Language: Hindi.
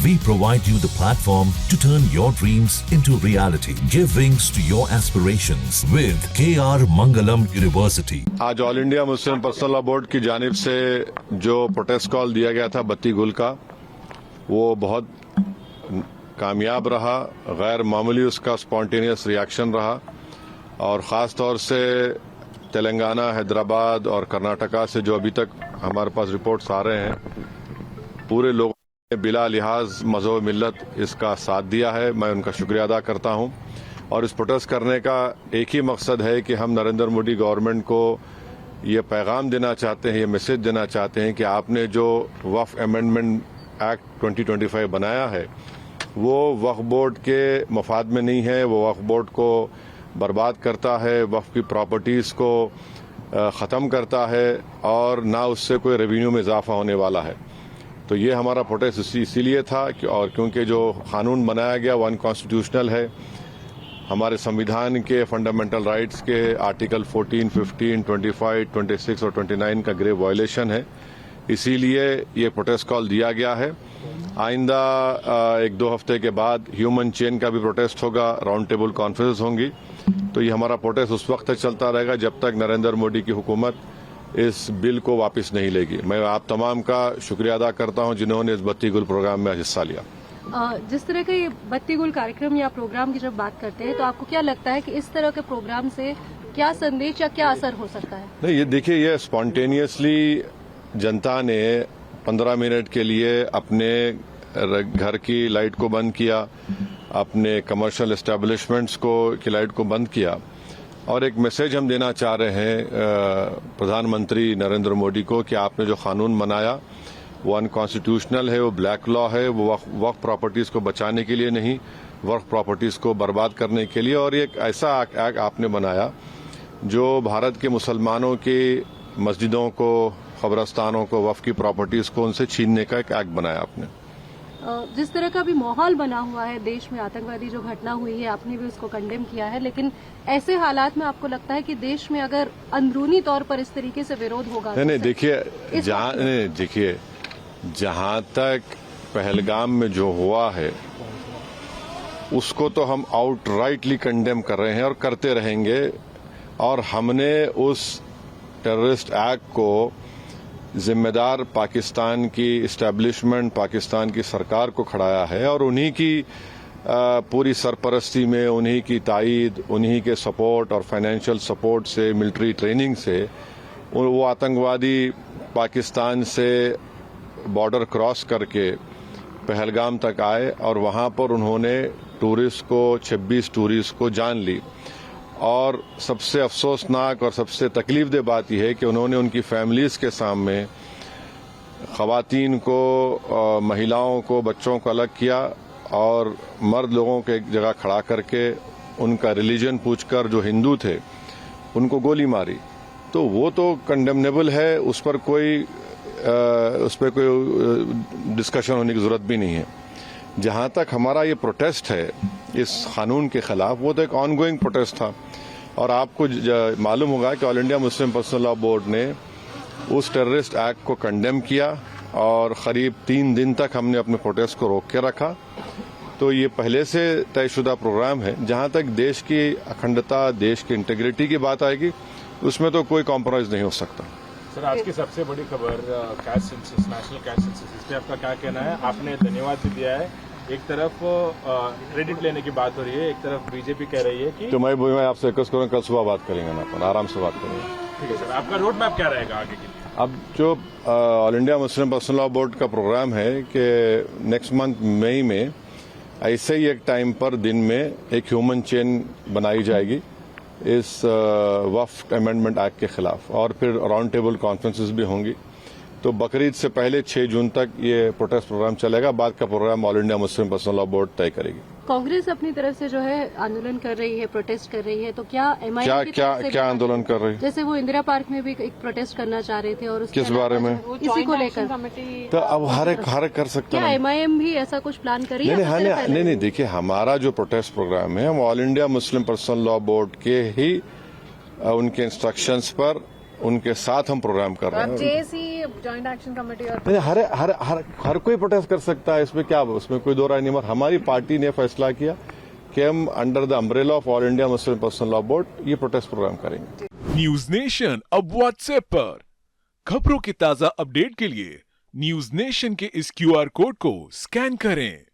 We provide you the platform to turn your dreams into reality. Give wings to your aspirations with KR Mangalam University. आज all India Muslim personal law board की जानिब से जो प्रोटेस्ट कॉल दिया गया था बत्ती गुल का, वो बहुत कामयाब रहा। गैर मामूली उसका स्पॉन्टेनियस रिएक्शन रहा और ख़ास तौर से तेलंगाना, हैदराबाद और कर्नाटका से जो अभी तक हमारे पास रिपोर्ट्स आ रहे हैं, पूरे लोगों ने बिला लिहाज मज़हब मिल्लत इसका साथ दिया है। मैं उनका शुक्रिया अदा करता हूं। और इस प्रोटेस्ट करने का एक ही मकसद है कि हम नरेंद्र मोदी गवर्नमेंट को ये पैगाम देना चाहते हैं, ये मैसेज देना चाहते हैं कि आपने जो वक्फ अमेंडमेंट एक्ट 2025 बनाया है वो वक्फ बोर्ड के मफाद में नहीं है। वो वक्फ बोर्ड को बर्बाद करता है, वक्फ की प्रॉपर्टीज़ को ख़त्म करता है और ना उससे कोई रेवेन्यू में इजाफा होने वाला है। तो ये हमारा प्रोटेस्ट इसीलिए था और क्योंकि जो कानून बनाया गया वो अनकॉन्स्टिट्यूशनल है। हमारे संविधान के फंडामेंटल राइट्स के आर्टिकल 14, 15, 25, 26 और 29 का ग्रेव वायलेशन है। इसीलिए ये प्रोटेस्ट कॉल दिया गया है। आइंदा 1-2 हफ्ते के बाद ह्यूमन चेन का भी प्रोटेस्ट होगा, राउंड टेबल कॉन्फ्रेंस होंगी। तो ये हमारा प्रोटेस्ट उस वक्त तक चलता रहेगा जब तक नरेंद्र मोदी की हुकूमत इस बिल को वापस नहीं लेगी। मैं आप तमाम का शुक्रिया अदा करता हूं जिन्होंने इस बत्ती गुल प्रोग्राम में हिस्सा लिया। जिस तरह का ये बत्ती गुल कार्यक्रम या प्रोग्राम की जब बात करते हैं तो आपको क्या लगता है कि इस तरह के प्रोग्राम से क्या संदेश या क्या असर हो सकता है? नहीं, ये देखिए, ये स्पॉन्टेनियसली जनता ने 15 मिनट के लिए अपने घर की लाइट को बंद किया, अपने कमर्शियल एस्टेब्लिशमेंट्स की लाइट को बंद किया और एक मैसेज हम देना चाह रहे हैं प्रधानमंत्री नरेंद्र मोदी को कि आपने जो कानून बनाया वो अनकॉन्स्टिट्यूशनल है, वो ब्लैक लॉ है, वो वक्फ प्रॉपर्टीज को बचाने के लिए नहीं, वक्फ प्रॉपर्टीज को बर्बाद करने के लिए। और एक ऐसा एक्ट आपने बनाया जो भारत के मुसलमानों की मस्जिदों को, कब्रस्तानों को, वक्फ की प्रॉपर्टीज को उनसे छीनने का एक एक्ट बनाया आपने। जिस तरह का भी माहौल बना हुआ है देश में, आतंकवादी जो घटना हुई है, आपने भी उसको कंडेम किया है, लेकिन ऐसे हालात में आपको लगता है कि देश में अगर अंदरूनी तौर पर इस तरीके से विरोध होगा? नहीं, देखिए, जहां तक पहलगाम में जो हुआ है उसको तो हम आउटराइटली कंडेम कर रहे हैं और करते रहेंगे। और हमने उस टेररिस्ट एक्ट को जिम्मेदार पाकिस्तान की इस्टेब्लिशमेंट, पाकिस्तान की सरकार को खड़ाया है और उन्हीं की पूरी सरपरस्ती में, उन्हीं की तायद, उन्हीं के सपोर्ट और फाइनेंशियल सपोर्ट से, मिलिट्री ट्रेनिंग से वो आतंकवादी पाकिस्तान से बॉर्डर क्रॉस करके पहलगाम तक आए और वहां पर उन्होंने 26 टूरिस्ट को जान ली। और सबसे अफसोसनाक और सबसे तकलीफदेह बात यह है कि उन्होंने उनकी फैमिलीज के सामने खवातीन को, महिलाओं को, बच्चों को अलग किया और मर्द लोगों को एक जगह खड़ा करके उनका रिलीजन पूछकर जो हिंदू थे उनको गोली मारी। तो वो तो कंडेमनेबल है, उस पर कोई डिस्कशन होने की जरूरत भी नहीं है। जहां तक हमारा ये प्रोटेस्ट है इस कानून के खिलाफ, वो तो एक ऑनगोइंग प्रोटेस्ट था और आपको मालूम होगा कि all India Muslim personal law board ने उस टेररिस्ट एक्ट को कंडेम किया और करीब 3 दिन तक हमने अपने प्रोटेस्ट को रोक के रखा। तो ये पहले से तयशुदा प्रोग्राम है। जहां तक देश की अखंडता, देश की इंटीग्रिटी की बात आएगी उसमें तो कोई कॉम्प्रोमाइज नहीं हो सकता। सर, आज की सबसे बड़ी खबर cash census, national cash census, इस पर आपका क्या कहना है? आपने धन्यवाद भी दिया है, एक तरफ क्रेडिट लेने की बात हो रही है, एक तरफ बीजेपी कह रही है कि तो मैं आपसे रिक्वेस्ट करूंगा, कल सुबह बात करेंगे ना, अपन आराम से बात करेंगे। ठीक है सर, आपका रोड मैप क्या रहेगा आगे के लिए? अब जो all India Muslim personal law board का प्रोग्राम है कि नेक्स्ट मंथ मई में ऐसे ही एक टाइम पर दिन में एक ह्यूमन चेन बनाई जाएगी इस वक्फ अमेंडमेंट एक्ट के खिलाफ और फिर राउंड टेबल कॉन्फ्रेंसेस भी होंगी। तो बकरीद से पहले 6 जून तक ये प्रोटेस्ट प्रोग्राम चलेगा। बाद का program all India Muslim personal law board तय करेगी। कांग्रेस अपनी तरफ से जो है आंदोलन कर रही है, प्रोटेस्ट कर रही है, तो क्या एमआईएम क्या आंदोलन कर रही है? जैसे वो इंदिरा पार्क में भी एक प्रोटेस्ट करना चाह रहे थे और किस बारे में? इसी को लेकर। तो अब हर एक कर सकता है। क्या एमआईएम भी ऐसा कुछ प्लान कर रही है? नहीं, देखिए, हमारा जो प्रोटेस्ट प्रोग्राम है हम all India Muslim personal law board के ही उनके इंस्ट्रक्शंस पर उनके साथ हम प्रोग्राम कर रहे हैं। जेएसी जॉइंट एक्शन कमेटी और नहीं, हर कोई प्रोटेस्ट कर सकता है, इसमें क्या, उसमें कोई दो राय नहीं। मगर हमारी पार्टी ने फैसला किया कि हम under the umbrella of all India Muslim personal law board ये प्रोटेस्ट प्रोग्राम करेंगे। न्यूज नेशन अब व्हाट्सएप पर खबरों के ताजा अपडेट के लिए न्यूज नेशन के इस क्यूआर कोड को स्कैन करें।